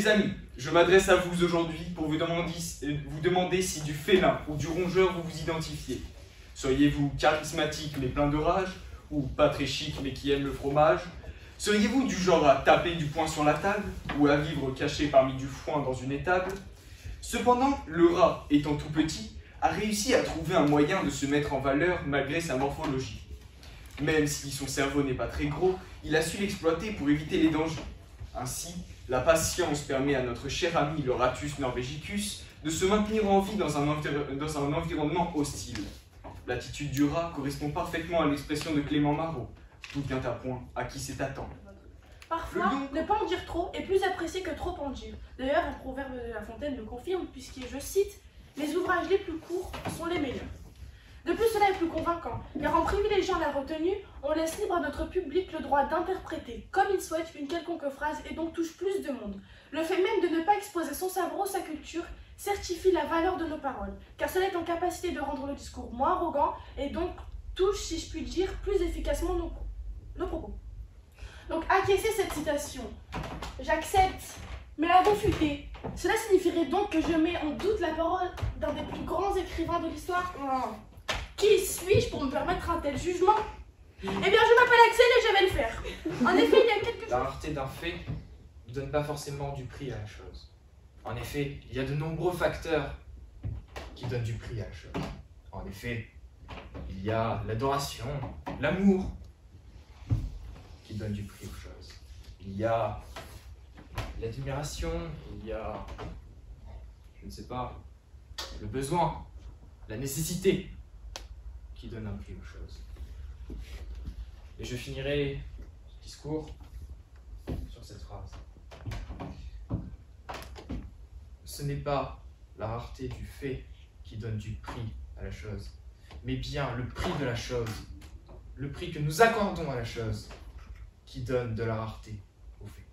Mes amis, je m'adresse à vous aujourd'hui pour vous demander si du félin ou du rongeur vous vous identifiez. Seriez-vous charismatique mais plein de rage, ou pas très chic mais qui aime le fromage? Seriez-vous du genre à taper du poing sur la table, ou à vivre caché parmi du foin dans une étable? Cependant, le rat, étant tout petit, a réussi à trouver un moyen de se mettre en valeur malgré sa morphologie. Même si son cerveau n'est pas très gros, il a su l'exploiter pour éviter les dangers. Ainsi, la patience permet à notre cher ami le Ratus norvegicus de se maintenir en vie dans un environnement hostile. L'attitude du rat correspond parfaitement à l'expression de Clément Marot. Tout vient à point à qui sait attendre. Parfois, ne pas en dire trop est plus apprécié que trop en dire. D'ailleurs, un proverbe de La Fontaine le confirme, puisque, je cite, « Les ouvrages les plus courts sont les meilleurs ». De plus, cela est plus convaincant, car en privilégiant la retenue, on laisse libre à notre public le droit d'interpréter, comme il souhaite, une quelconque phrase et donc touche plus de monde. Le fait même de ne pas exposer son savoir ou sa culture certifie la valeur de nos paroles, car cela est en capacité de rendre le discours moins arrogant et donc touche, si je puis dire, plus efficacement nos propos. Donc, acquiescer cette citation, j'accepte, mais la réfuter, cela signifierait donc que je mets en doute la parole d'un des plus grands écrivains de l'histoire. Qui suis-je pour me permettre un tel jugement? Eh bien, je m'appelle Axel et je vais le faire. En effet, il y a quelque chose... La rareté d'un fait ne donne pas forcément du prix à la chose. En effet, il y a de nombreux facteurs qui donnent du prix à la chose. En effet, il y a l'adoration, l'amour qui donne du prix aux choses. Il y a l'admiration, il y a, je ne sais pas, le besoin, la nécessité qui donne un prix aux choses. Et je finirai ce discours sur cette phrase. Ce n'est pas la rareté du fait qui donne du prix à la chose, mais bien le prix de la chose, le prix que nous accordons à la chose, qui donne de la rareté au fait.